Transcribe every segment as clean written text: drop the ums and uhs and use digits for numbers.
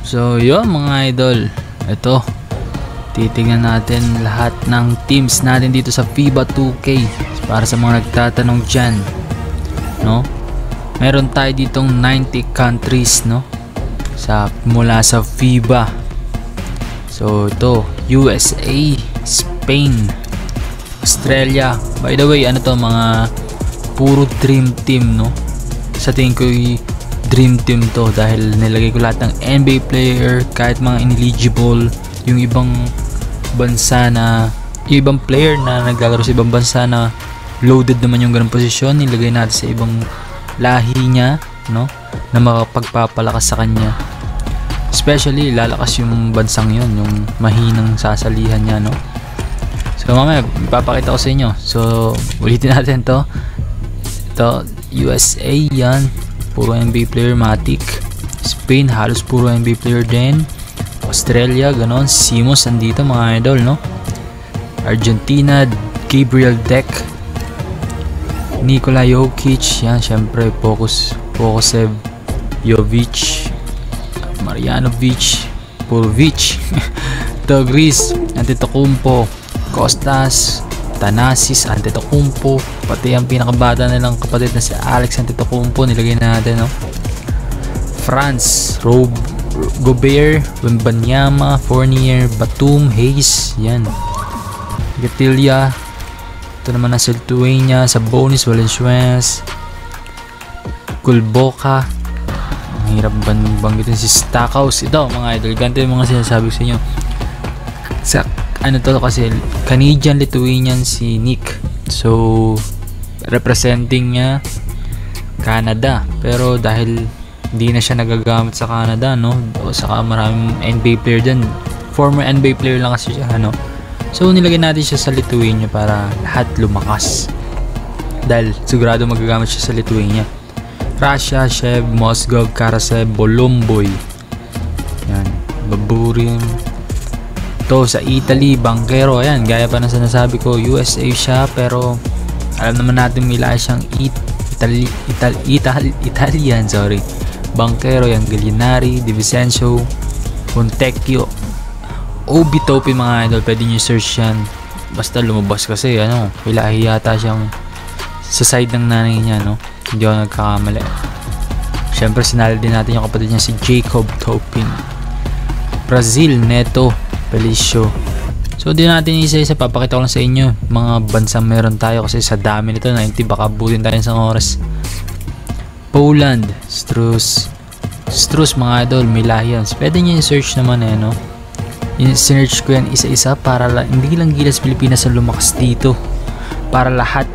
So yun mga idol, ito titingnan natin lahat ng teams natin dito sa FIBA 2K para sa mga nagtatanong dyan, no? Meron tayo ditong 90 countries, no? Mula sa FIBA. So ito, USA, Spain, Australia. By the way, ano to, mga puro dream team, no? Sa tingin ko dream team to dahil nilagay ko lahat ng NBA player, kahit mga ineligible, yung ibang bansa na, yung ibang player na naglalaro sa ibang bansa na loaded naman yung ganung posisyon, nilagay natin sa ibang lahi niya, no? Na makapagpapalakas sa kanya. Especially lalakas yung bansang yon, yung mahinang sasalihan niya, no? So mamaya ipapakita ko sa inyo. So ulitin natin to. Ito, USA yan, puro NBA player, Matic. Spain, halos puro NBA player din. Australia, ganon. Simos andito mga idol, no? Argentina, Gabriel Deck. Nikola Jokic, yan, syempre Pokusevich, Jovic, Marjanovic, Purovic. To Greece, Antetokounmpo, Kostas, Thanasis Antetokounmpo, pati ang pinakabata nilang kapatid na si Alex Antetokounmpo nilagay natin, no? France, Gobert, Wembanyama, Fournier, Batum, Hayes, yan. Gatilia, ito naman na Lithuania, Sabonis, Valenciunas, Kulboka. Ang hirap banggitin si Stackhouse. Ito mga idol, ganito yung mga sinasabi sa inyo. Sa ano to kasi Canadian Lithuanian si Nick, so representing niya Canada, pero dahil hindi na siya nagagamit sa Canada, no, o saka maraming NBA player dyan, former NBA player lang kasi siya, ano, so nilagay natin siya sa Lithuania para lahat lumakas dahil sigurado magagamit siya sa Lithuania. Russia, Shev, Mosgov, Karasev, Bolomboy, yan, Baburin. To sa Italy, Banchero, ayan, gaya pa ng sinasabi ko, USA siya, pero alam naman natin may lahi siyang Italian, sorry. Banchero, yan, Gallinari, Di Vincenzo, Fontecchio, Obi-Toppin mga idol, pwede nyo search yan, basta lumabas kasi, ano, may lahi yata siyang sa side ng nanay niya, no? Hindi ako nagkakamali. Syempre sinali din natin yung kapatid niya si Jacob Toppin. Brazil, Neto Felicio. So di natin isa-isa, papakita ko lang sa inyo mga bansang meron tayo kasi sa dami nito, 90 baka butin tayo sa oras. Poland, Strus mga idol, may lahi yan. Pwede nyo i-search naman, no? Sinearch ko yan isa-isa para hindi lang Gilas Pilipinas ang lumakas dito, para lahat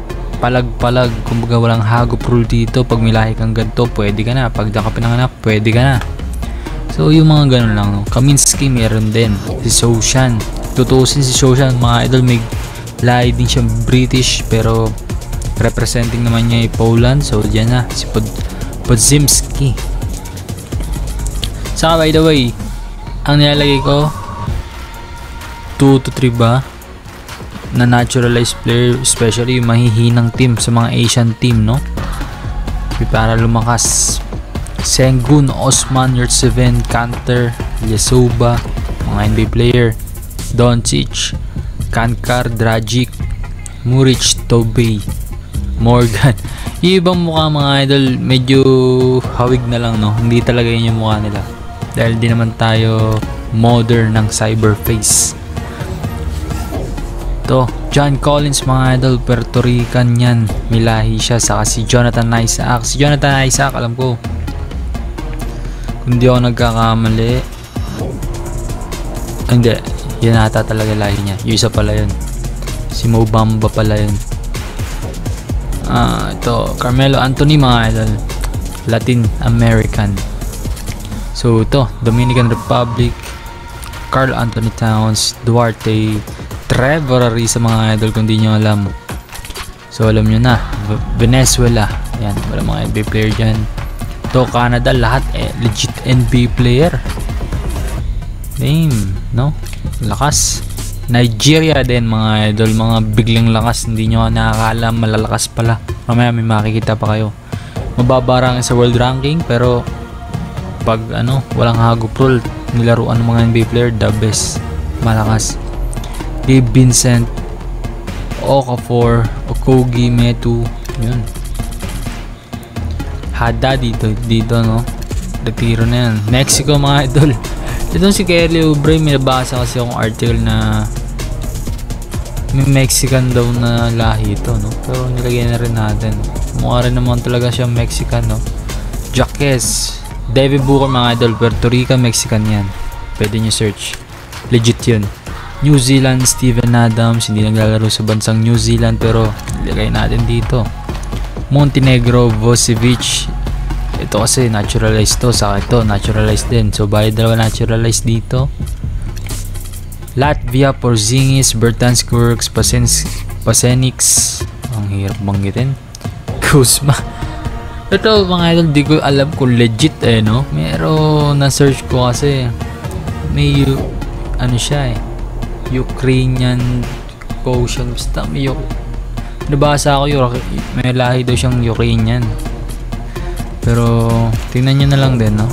palag-palag, kumbaga walang hagop rule dito. Pag may lahi kang ganito, pwede ka na. Pag ka pinanganak, pwede ka na. So yung mga ganun lang, no? Kaminsky meron din, si Soshan. Tutusin si Soshan mga idol, may lahi din siyang British pero representing naman niya yung Poland. So dyan na si Podzimski. Saka by the way, ang nilalagay ko 2 to 3 ba na naturalized player, especially yung mahihinang team sa mga Asian team, no? Para lumakas. Sengun, Osman, Yurtseven, Kanter, Yasuba, mga NBA player. Doncic, Kankar, Dragic, Muric, Tobey, Morgan. Yung ibang mukha mga idol, medyo hawig na lang, no? Hindi talaga yun yung mukha nila dahil di naman tayo modern ng cyberface. To John Collins mga idol, Puerto Rican yan, milahi siya. Saka si Jonathan Isaac. Si Jonathan Isaac, alam ko, kung di ako nagkakamali, hindi, yan ata talaga lahi niya. Yung isa pala yun, si Mo Bamba pala yun. Ito Carmelo Anthony mga idol, Latin American. So ito Dominican Republic, Karl Anthony Towns, Duarte, Trevor Ariza mga idol, kung di nyo alam. So alam nyo na. Venezuela, yan, wala mga NBA player dyan. To Canada, lahat legit NBA player. Damn, no? Lakas. Nigeria din mga idol, mga biglang lakas, hindi nyo nakakala malalakas pala. Mamaya may makikita pa kayo. Mababa lang sa world ranking pero pag walang hagop rule, nilaruan ng mga NBA player, the best, malakas. Gabe Vincent, Okafor, Okogie, Metu, yun. Hada dito no, retiro na yan. Mexico mga idol. Ito si Kelly Oubre, may nabasa kasi akong article na may Mexican daw na lahi ito, no? Pero nilagay na rin natin. Mukha rin naman talaga siya Mexican, no? Jaquez, Devin Booker mga idol, Puerto Rican Mexican yan. Pwede nyo search. Legit yun. New Zealand, Steven Adams, hindi naglalaro sa bansang New Zealand pero nilagay natin dito. Montenegro, Vucevic. Ito kasi naturalized to, saka ito naturalized din. So bayad dalawa naturalized dito. Latvia, Porzingis, Bertans, Kurks, Pasenix. Ang hirap banggitin. Kuzma. Ito mga idol, di ko alam kung legit no. Pero na-search ko kasi may siya Ukrainian quotient. Basta may nabasa ako may lahi daw siyang Ukrainian. Pero tingnan nyo na lang din, no?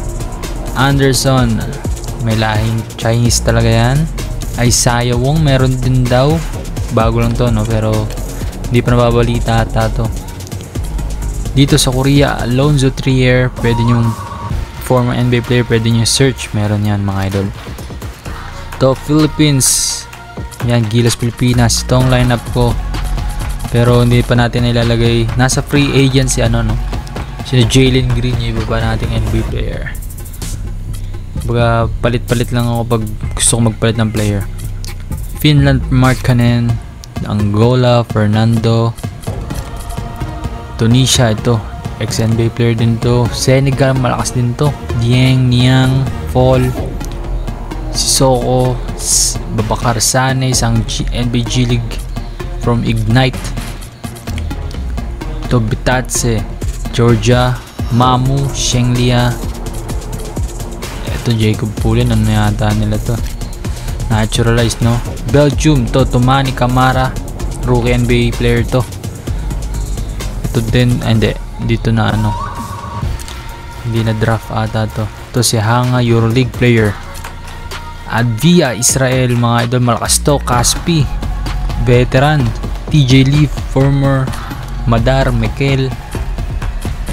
Anderson, may lahing Chinese talaga yan. Isaiah Wong, meron din daw. Bago lang to, no? Pero hindi pa nababalita ata to. Dito sa Korea, Alonzo Trier, pwede nyong former NBA player, pwede nyo search. Meron yan mga idol. To Philippines, yan, Gilas Pilipinas. Ito ang lineup ko. Pero hindi pa natin ilalagay. Nasa free agency no? Sina Jalen Green, yung iba pa nating NBA player. Baga palit-palit lang ako pag gusto ko magpalit ng player. Finland, Markkanen. Angola, Fernando. Tunisia, ito ex-NBA player din to. Senegal, malakas din to. Dieng, Niang, Fall, Sissoko, Babakar Sane, isang NBA G League from Ignite. To Bitatse, Georgia, Mamu, Shenglia. Ito Jacob Pullen, yata nila to. Naturalized, no? Belgium, to Tumani Kamara, rookie NBA player to. Ito din, hindi, dito na hindi na draft ata to. Ito si Hanga, Euroleague player. Advia, Israel, mga idol, malakas to. Caspi, veteran. TJ Lee, former. Madar, Mikel,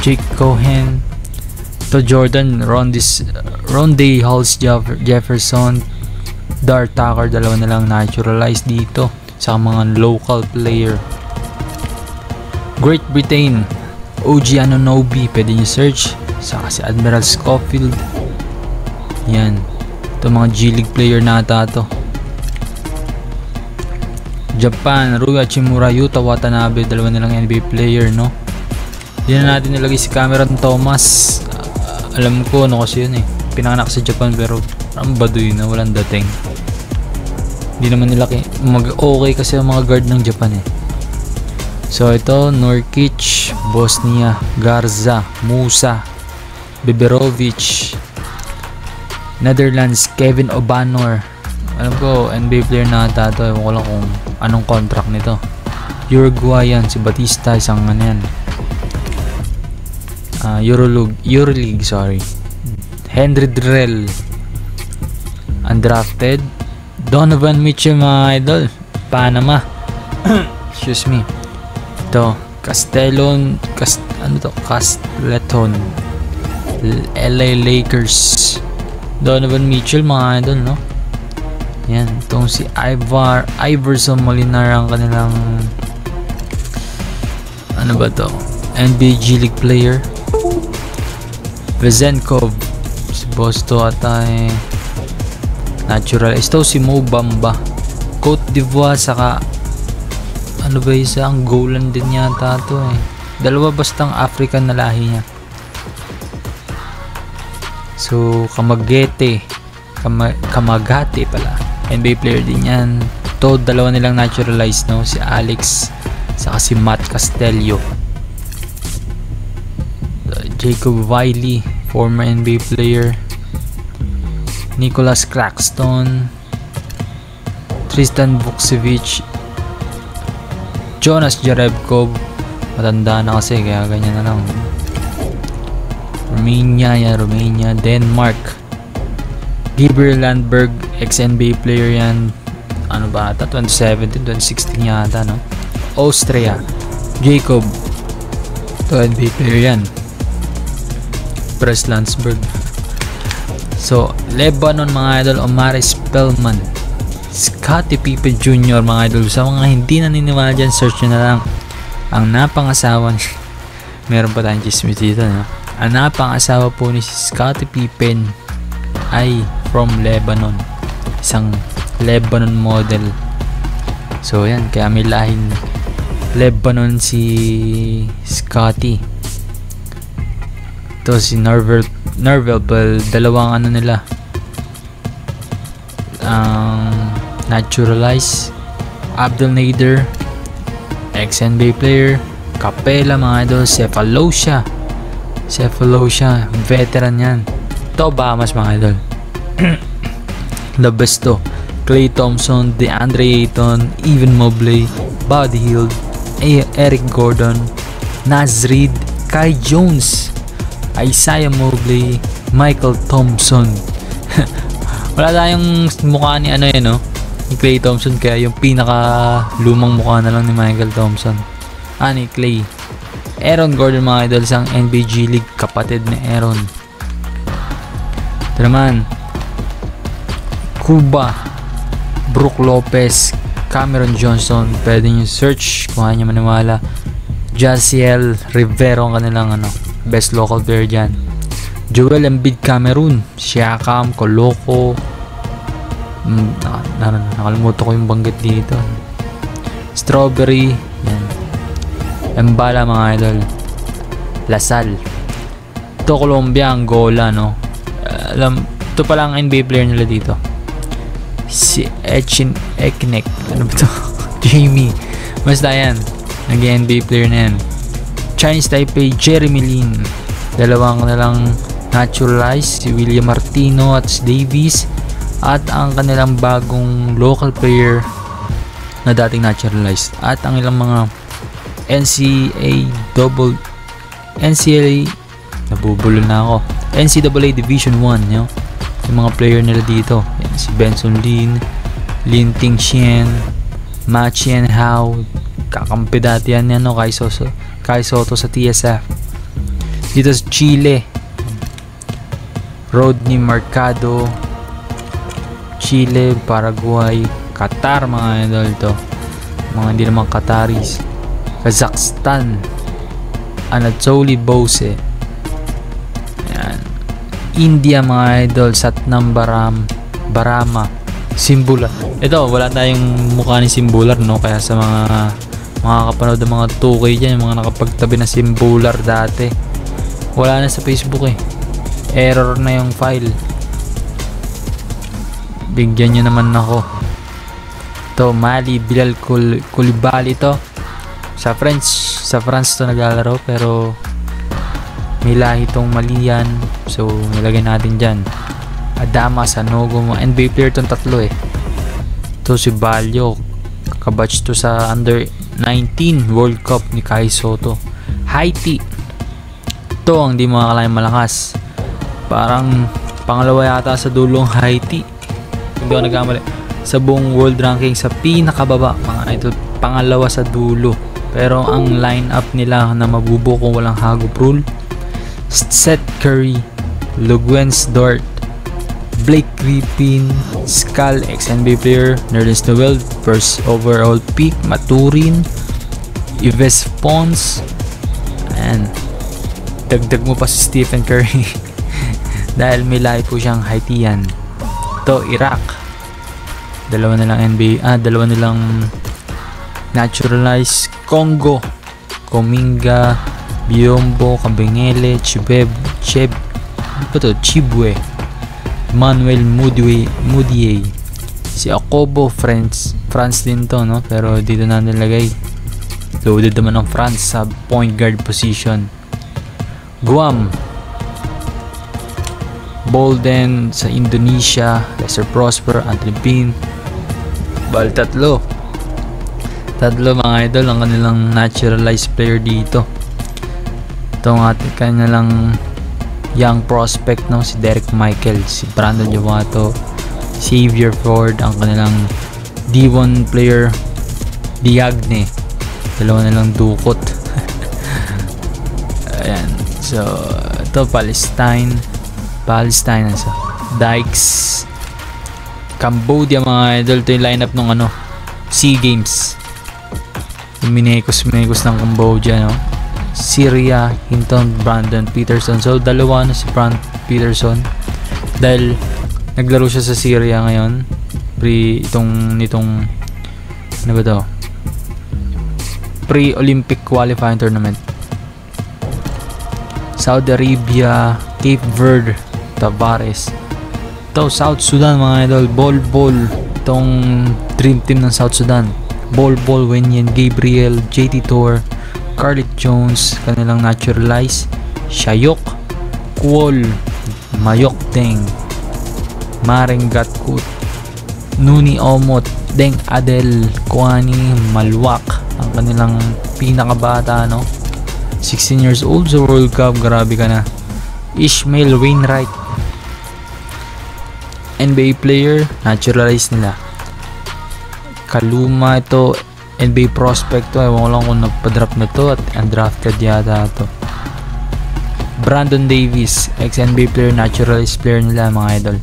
Jake Cohen. To Jordan, Rondae Halls Jefferson, Dart Tucker, dalawa na lang naturalized dito sa mga local player. Great Britain, OG Anunoby, pwede nyo search. Saka si Admiral Schofield. Yan, ito mga G League player na ata to. Japan, Rui Hachimura, Yuta Watanabe, dalawa nilang NBA player, no? Hindi na natin nilagay si Cameron Thomas. Alam ko kasi yun pinanganak sa Japan pero parang baduy na, walang dating. Hindi naman nila okay kasi ang mga guard ng Japan So ito, Nurkic, Bosnia, Garza, Musa, Beberovic. Netherlands, Kevin Obanor. Alam ko NBA player na ata to, ewan ko lang kung anong contract nito. Uruguayan, si Batista, isang yan. Euroleague, sorry. Henry Drell, undrafted. Donovan Mitchell, mga idol, Panama. Excuse me. Ito, Castellon, Castleton, LA Lakers. Donovan Mitchell, mga idol, no? Yan, itong si Iverson Molinar, ang kanilang NBA G League player. Vezenkov, si Bosto ata natural. Ito si Mo Bamba, Cote d'Ivoire, saka isa, ang Golan din yata to dalawa bastang African na lahi niya. So Kamagate pala, NBA player din yan to. Dalawa nilang naturalized, no? Si Alex saka si Matt Castello. Jacob Wiley, former NBA player. Nicholas Claxton, Tristan Vukcevic, Jonas Jerebkov, matanda na kasi kaya ganyan na lang. Romania, Denmark. Gabriel Landberg, ex-NBA player yan. Ano ba ata? 2017, 2016 yata, no? Austria, Jacob. Ito, NBA player yan. Breslandsburg. So, Lebanon, mga idol, Omar Spellman. Scottie Pippen Jr., mga idol. Sa mga hindi naniniwala dyan, search nyo na lang. Ang napangasawa meron pa tayong chismis dito, no? Ang napangasawa po ni Scottie Pippen ay from Lebanon. Isang Lebanon model. So, yan. Kaya may lahing Lebanon si Scottie. Ito si Nerval, dalawang ano nila. Naturalized. Abdel Nader, ex-NBA player. Capella, mga idol. Cephalosha, veteran yan. Ito, Bahamas, mga idol. The best to. Klay Thompson, DeAndre Ayton, Evan Mobley, Buddy Hield, Eric Gordon, Naz Reid, Kai Jones, Isaiah Mobley, Michael Thompson. Wala tayong mukha ni ano yan, no? Ni Klay Thompson, kaya yung pinaka lumang mukha na lang ni Michael Thompson. Ni Klay. Aaron Gordon, mga idol, isang NBG League kapatid ni Aaron. Ito naman, Cuba, Brook Lopez, Cameron Johnson. Pwede nyo search kung ayaw nyo maniwala. Jaziel Rivero ang kanilang best local player dyan. Joel Embiid, Cameroon. Siakam, Koloko. Nakalimutan ko yung banggit dito. Strawberry. Yan. Embala, mga idol. Lasal. Ito, Colombia, Angola, no? Ito pala ang NBA player nila dito. Si Echin Eknek. Ano ba ito? Jamie. Basta yan. Nag-NBA player na yan. Chinese Taipei, Jeremy Lin. Dalawang nalang naturalized, si William Martino at si Davis. At ang kanilang bagong local player na dating naturalized. At ang ilang mga NCAA Division 1, you know? Yung mga player nila dito. Yan, si Benson Lin, Lin Ting Xian, Ma Chien Hao. Kakampi dati yan, no? Kai Soto sa TSF. Dito sa Chile, Rodney Mercado, Chile, Paraguay, Qatar, mga idol to. Mga hindi naman Qataris. Kazakhstan, Anatoly Bose. Yan. India, mga idol, Satnam Barama, Simbular. Ito, wala tayong mukha ni Simbular, no? Kaya sa mga kapanood ng mga 2K dyan, yung mga nakapagtabi na Simbular dati, wala na sa Facebook eh. Error na yung file. Bigyan nyo naman ako. Ito, Mali Bilal Koulibaly to. Sa France to naglalaro, pero may lahi itong Mali yan. So, nilagay natin dyan. Adama Sanogo, mga NBA player itong tatlo eh. Ito si Balyo, kabatch to sa under 19 World Cup ni Kai Soto. Haiti, ito ang di makakalayang malakas. Parang pangalawa yata sa dulong Haiti, hindi ako nagkamali, sa buong world ranking, sa pinakababa, mga idol, pangalawa sa dulo. Pero ang lineup nila na mabubuo kung walang hagop rule: Seth Curry, Luguentz Dort, Blake Griffin, Skal, ex-NBA player, Nerlens Noel, first overall pick, Maturin, Yves Pons, and dagdag mo pa si Stephen Curry dahil may lahi po siyang Haitian. Ito, Iraq, dalawa nilang naturalized. Congo, Kominga, Biombo, Kabengele, Chibwe, Manuel Mudiay, si Akobo, France din to, no? Pero dito na nilagay, loaded naman ng France sa point guard position. Guam, Bolden sa Indonesia, Lester Prosper, Anthony Bean. Bal tatlo, mga idol, ang kanilang naturalized player dito. Ito ang ating kanilang young prospect, no? Si Derek Michael, si Brandon Javato, Xavier Ford, ang kanilang D1 player Diagne, dalawa na lang dukot. Ayan, so ito Palestine so, Dykes, Cambodia mga idol. Ito yung lineup ng SEA Games, yung minekos ng Cambodia, no? Syria, Hinton, Brandon Peterson. So dalawa na si Brandon Peterson dahil naglaro siya sa Syria ngayon nitong ano ba to, pre-Olympic qualifying tournament. Saudi Arabia, Cape Verde, Tavares. Ito South Sudan mga idol, ball itong dream team ng South Sudan. Ball Wenyan, Gabriel, JT Tour, Carlick Jones, kanilang naturalized, Shayok, Kuol, Mayok Deng, Mareng Gatkut, Nuni Omot, Deng Adel, Kwani Malwak, ang kanilang pinakabata, no? 16 years old sa World Cup, grabe ka na. Ishmael Wainwright, NBA player, naturalized nila. Kaluma, ito NBA prospect to, ewan ko lang kung napadrap na to at undrafted yata to. Brandon Davis, ex-NBA player, naturalized player nila mga idol.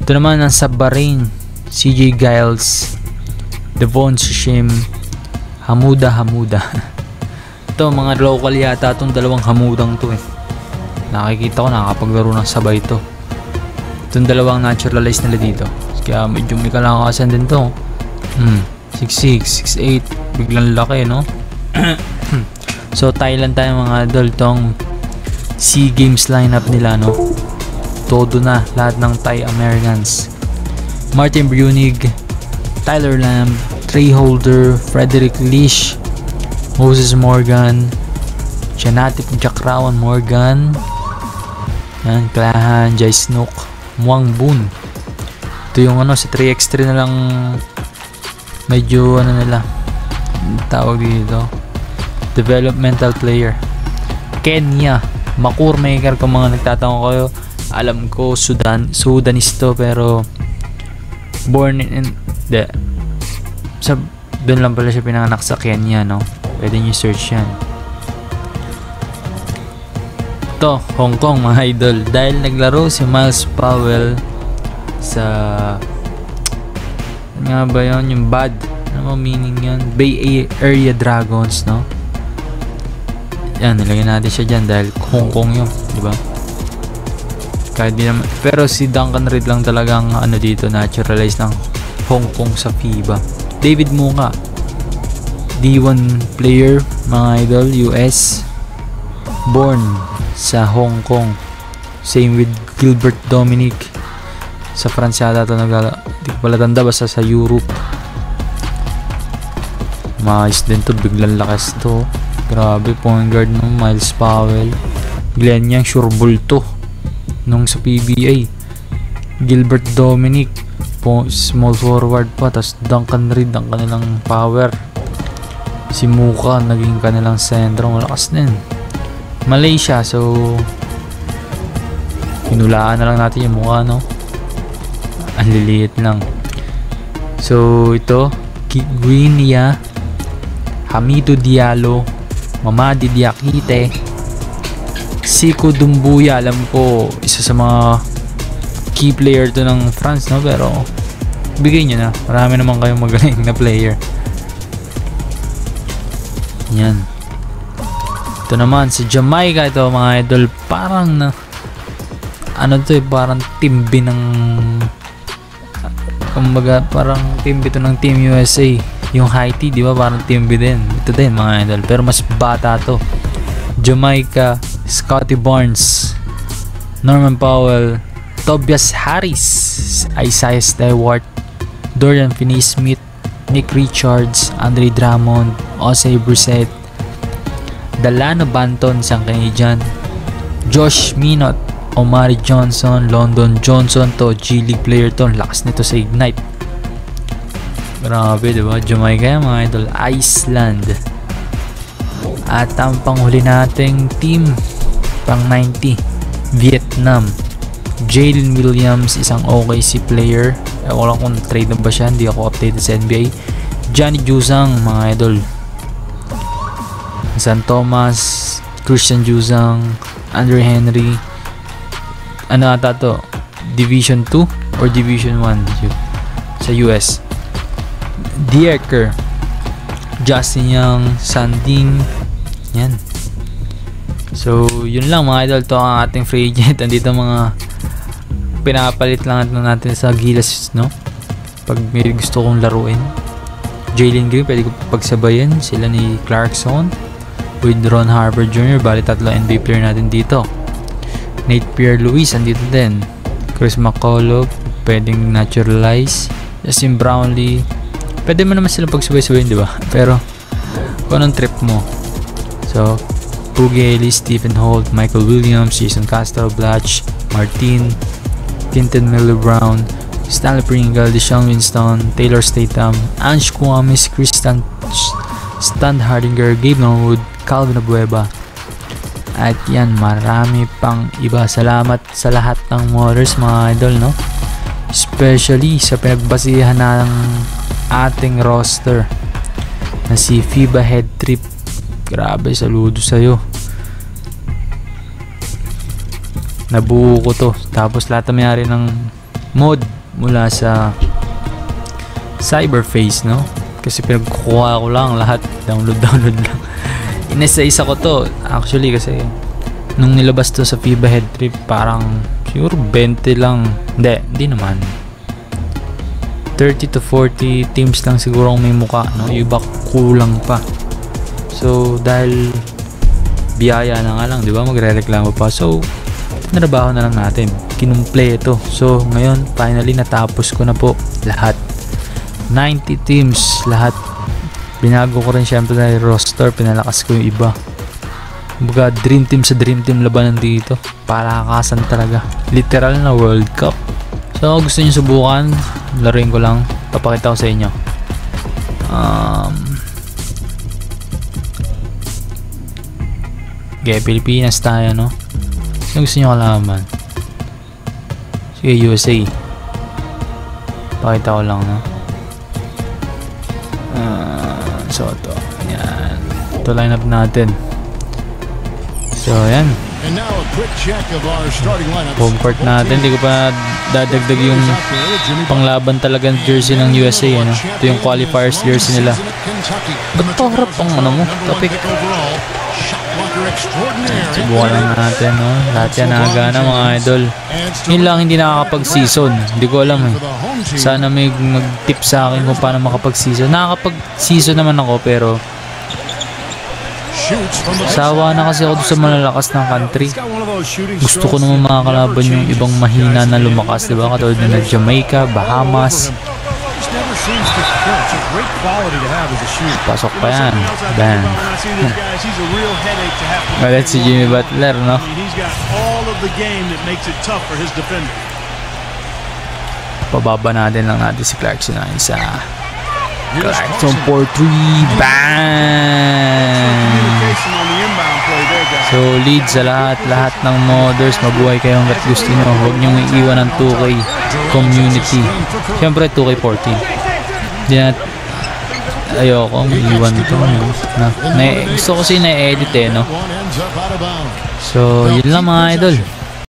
Ito naman ang sa Bahrain, CJ Giles, Devon Shishim, Hamuda. Ito mga local yata itong dalawang Hamudang to eh. Nakikita ko nakakapaglaro ng sabay to. Itong dalawang naturalized nila dito, kaya medyo may kalakasan din to. 6'6", 6'8", biglang laki, no? So Thailand tayo mga idol, tong SEA Games lineup nila, no? Todo na, lahat ng Thai Americans. Martin Brunig, Tyler Lamb, Trey Holder, Frederick Leash, Moses Morgan, Janatip Jakrawan Morgan, yan, Klahan, Jai Snook, Muang Boon. Ito yung sa 3x3 na lang, medyo nila tawag dito, developmental player. Kenya, Makur Maker, kung mga nagtatanong kayo, alam ko Sudanese to, pero born in doon lang pala siya pinanganak sa Kenya, no? Pwede nyo search yan. Ito Hong Kong mga idol, dahil naglaro si Miles Powell sa nga ba yun, yung bad, ano mo meaning yun, Bay Area Dragons, no? Yan, nilagyan natin siya dyan dahil Hong Kong yun, diba? Kahit di naman, pero si Duncan Reed lang talagang dito, naturalized ng Hong Kong sa FIBA. David Munga, D1 player mga idol, US, born sa Hong Kong. Same with Gilbert Dominic, sa France yata ito, di ko pala tanda, basta sa Europe. Maayos din to, biglang lakas to, grabe. Point guard no, Miles Powell. Glenn Yang, sure ball to nung sa PBA. Gilbert Dominic, small forward pa, tas Duncan Reed ang kanilang power. Si Muka naging kanilang sentro, malakas din. Malaysia, so hinulaan na lang natin yung mukha, no? Ang liliit lang. So ito, Guinea, Hamidou Diallo, Mamadi Diakite, Siko Dumbuya. Alam ko isa sa mga key player to ng France, no? Pero bigay nyo na, marami naman kayong magaling na player. Yan. Ito naman si Jamaica, ito mga idol, parang na parang team B ng, kumbaga parang team B to ng Team USA. Yung Haiti, di ba, parang team B din. Ito din mga idol, pero mas bata to. Jamaica, Scotty Barnes, Norman Powell, Tobias Harris, Isaiah Stewart, Dorian Finney-Smith, Nick Richards, Andre Drummond, Osei Brissett, Delano Banton, isang Canadian, Josh Minot, Omari Johnson, London Johnson, to G League player to, lakas nito sa Ignite. Grabe, diba? Jamaica mga idol. Iceland. At ang panghuli nating team, pang 90, Vietnam. Jalen Williams, isang OKC player. Ewan ko lang kung trade na ba siya, hindi ako updated sa NBA. Johnny Juzang, mga idol. San Thomas, Christian Juzang, Andre Henry. Ano ata to? Division 2 or Division 1 sa US. Dierker, Justin Young, Sanding. Yan. So, yun lang mga idol. Ito ang ating free agent. Andito mga pinapalit lang natin sa Gilas, no? Pag may gusto kong laruin. Jalen Green, pwede ko pagsabayan. Sila ni Clarkson with Ron Harper Jr. Bali, 3 NBA player natin dito. Nate Pierre-Louis, andito din. Chris McCullough, pwedeng naturalize. Justin Brownlee, pwede mo naman silang pagsabay-sabayin, di ba? Pero, kung anong trip mo. So, Boogie Ellis, Stephen Holt, Michael Williams, Jason Castro, Blatch, Martin, Quinton Miller-Brown, Stanley Pringle, Deshaun Winston, Taylor Statham, Ange Kouamis, Stan Hardinger, Gabe Norwood, Calvin Abueva. At yan, marami pang iba. Salamat sa lahat ng modders, mga idol, no? Especially sa pinagbasihan ng ating roster na si FIBA Head Trip. Grabe, saludo sa'yo. Nabuo ko to. Tapos lahat na mayari ng mod mula sa Cyberface, no? Kasi pinagkukuha ko lang lahat. Download lang. Inisa-isa ko to. Actually, kasi nung nilabas to sa FIBA Head Trip, parang siguro 20 lang. Hindi naman. 30 to 40 teams lang siguro ang may muka, no? Yung iba kulang pa. So, dahil biyaya na nga lang, di ba? Magre-reklamo pa. So, narabaho na lang natin. Kinumpleto. So, ngayon, finally, natapos ko na po lahat. 90 teams, lahat. Binago ko rin syempre na roster. Pinalakas ko yung iba. Kumbaga, dream team sa dream team labanan dito. Palakasan talaga. Literal na World Cup. So, gusto nyo subukan, laruin ko lang. Papakita ko sa inyo. Okay, Pilipinas tayo, no? Sino gusto nyo kalaman? Sige, USA. Pakita ko lang, no? So, ito. Yan. Ito lineup natin. So, yan. Home court natin. Hindi ko pa dadagdag yung panglaban talagang jersey ng USA, ano? Ito yung qualifiers jersey nila. Ba't pa harap ang ano mo? Topic. Subukan lang natin, no? Lahat yan nakagana, mga idol. Yun lang, hindi nakakapag-season. Hindi ko alam, eh. Sana may mag-tip sa akin kung paano makapag-season. Nakakapag-season naman ako, pero sawa na kasi ako sa malalakas ng country. Gusto ko naman makakalaban yung ibang mahina na lumakas, diba? Katulad na Jamaica, Bahamas. Pasok pa yan. Bam. Malit si Jimmy Butler, no? Pababa natin lang natin si Clarkson na isa. Clarkson for 3. Bang! So, lead sa lahat ng modders. Mabuhay kayo hanggat gusto nyo. Huwag nyong iiwan ng 2K community. Siyempre, 2K14. Hindi na ayoko iiwan ito. Gusto ko kasi na-edit, eh, no? So, yun lang, mga idol.